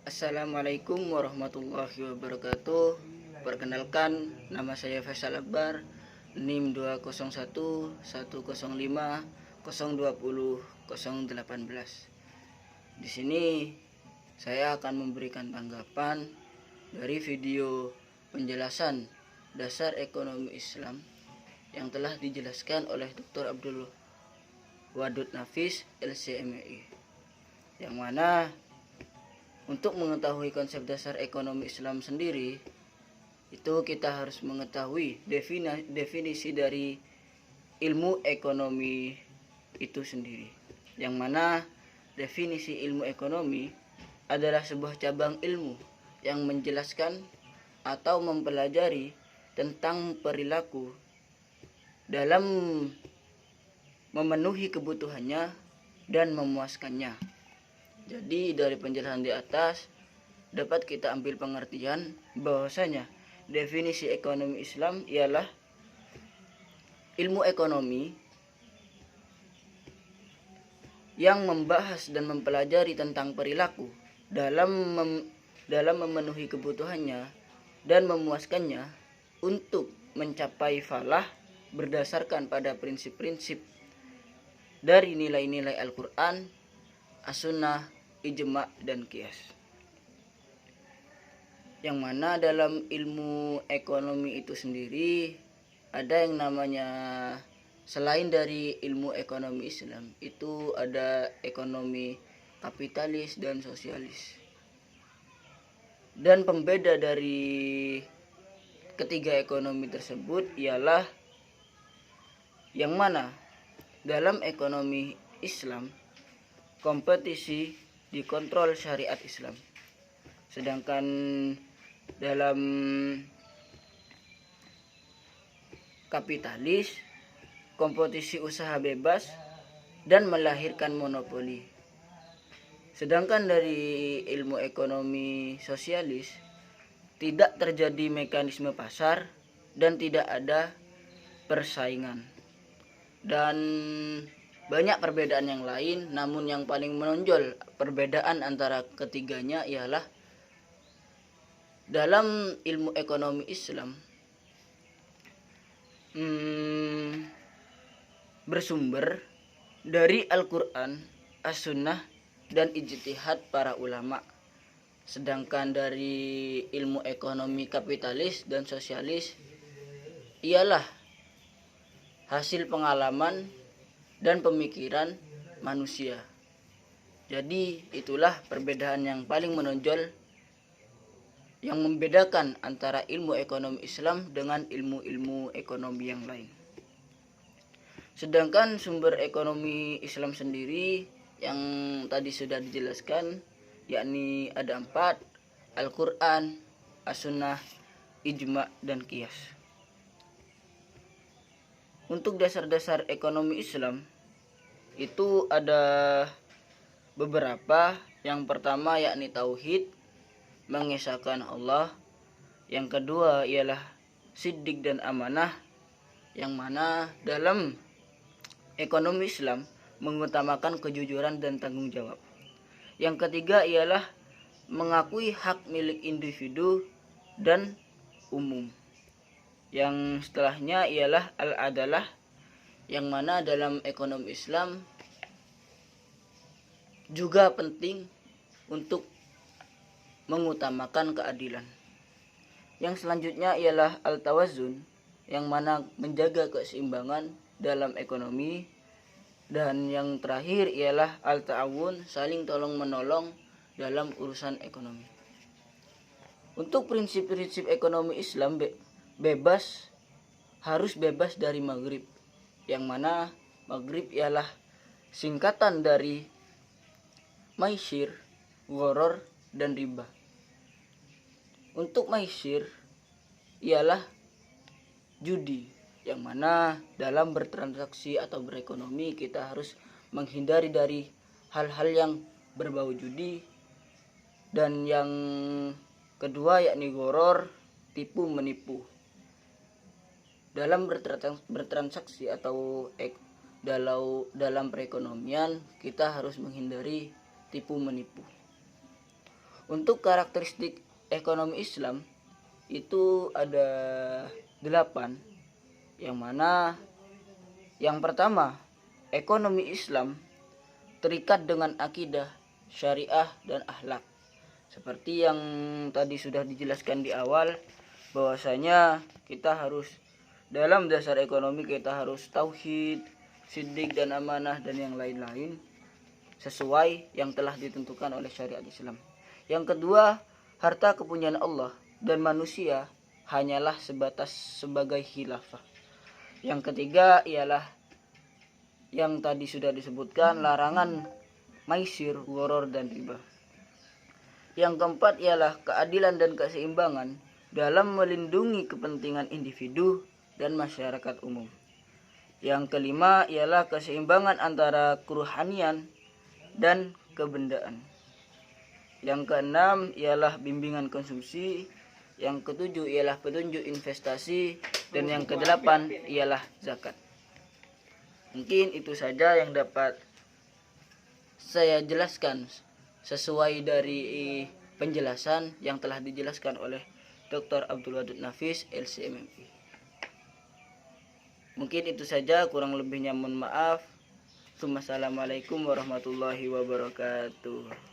Assalamualaikum warahmatullahi wabarakatuh. Perkenalkan, nama saya Faisal Akbar, NIM 2011005020018. Di sini saya akan memberikan tanggapan dari video penjelasan dasar ekonomi Islam yang telah dijelaskan oleh Dr. Abdul Wadud Nafis LCMI, yang mana untuk mengetahui konsep dasar ekonomi Islam sendiri, itu kita harus mengetahui definisi dari ilmu ekonomi itu sendiri. Yang mana definisi ilmu ekonomi adalah sebuah cabang ilmu yang menjelaskan atau mempelajari tentang perilaku dalam memenuhi kebutuhannya dan memuaskannya. Jadi dari penjelasan di atas dapat kita ambil pengertian bahwasanya definisi ekonomi Islam ialah ilmu ekonomi yang membahas dan mempelajari tentang perilaku dalam memenuhi kebutuhannya dan memuaskannya untuk mencapai falah berdasarkan pada prinsip-prinsip dari nilai-nilai Al-Quran, As-Sunnah, Ijma, dan Qiyas. Yang mana dalam ilmu ekonomi itu sendiri ada yang namanya, selain dari ilmu ekonomi Islam, itu ada ekonomi kapitalis dan sosialis. Dan pembeda dari ketiga ekonomi tersebut ialah yang mana dalam ekonomi Islam kompetisi dikontrol syariat Islam, sedangkan dalam kapitalis kompetisi usaha bebas dan melahirkan monopoli. Sedangkan dari ilmu ekonomi sosialis tidak terjadi mekanisme pasar dan tidak ada persaingan. Dan banyak perbedaan yang lain, namun yang paling menonjol perbedaan antara ketiganya ialah dalam ilmu ekonomi Islam bersumber dari Al-Quran, As-Sunnah, dan ijtihad para ulama. Sedangkan dari ilmu ekonomi kapitalis dan sosialis ialah hasil pengalaman dan pemikiran manusia. Jadi itulah perbedaan yang paling menonjol yang membedakan antara ilmu ekonomi Islam dengan ilmu-ilmu ekonomi yang lain. Sedangkan sumber ekonomi Islam sendiri yang tadi sudah dijelaskan, yakni ada 4: Al-Quran, As-Sunnah, Ijma, dan Qiyas. Untuk dasar-dasar ekonomi Islam itu ada beberapa. Yang pertama yakni tauhid, mengesahkan Allah. Yang kedua ialah siddiq dan amanah, yang mana dalam ekonomi Islam mengutamakan kejujuran dan tanggung jawab. Yang ketiga ialah mengakui hak milik individu dan umum. Yang setelahnya ialah al-adalah, yang mana dalam ekonomi Islam juga penting untuk mengutamakan keadilan. Yang selanjutnya ialah al-tawazun, yang mana menjaga keseimbangan dalam ekonomi. Dan yang terakhir ialah al-ta'awun, saling tolong menolong dalam urusan ekonomi. Untuk prinsip-prinsip ekonomi Islam harus bebas dari maghrib, yang mana maghrib ialah singkatan dari maisir, gharar, dan riba. Untuk maisir ialah judi, yang mana dalam bertransaksi atau berekonomi kita harus menghindari dari hal-hal yang berbau judi. Dan yang kedua yakni gharar, tipu menipu. Dalam bertransaksi atau dalam perekonomian kita harus menghindari tipu menipu. Untuk karakteristik ekonomi Islam itu ada 8, yang mana yang pertama, ekonomi Islam terikat dengan akidah, syariah, dan akhlak. Seperti yang tadi sudah dijelaskan di awal, bahwasanya kita harus dalam dasar ekonomi kita harus tauhid, siddiq dan amanah dan yang lain-lain sesuai yang telah ditentukan oleh syariat Islam. Yang kedua, harta kepunyaan Allah dan manusia hanyalah sebatas sebagai khilafah. Yang ketiga ialah yang tadi sudah disebutkan, larangan maisir, gharar dan riba. Yang keempat ialah keadilan dan keseimbangan dalam melindungi kepentingan individu dan masyarakat umum. Yang kelima ialah keseimbangan antara keruhanian dan kebendaan. Yang keenam ialah bimbingan konsumsi. Yang ketujuh ialah petunjuk investasi. Dan yang kedelapan ialah zakat. Mungkin itu saja yang dapat saya jelaskan sesuai dari penjelasan yang telah dijelaskan oleh Dr. Abdul Wadud Nafis, LCMMI. Mungkin itu saja, kurang lebihnya mohon maaf. Assalamualaikum warahmatullahi wabarakatuh.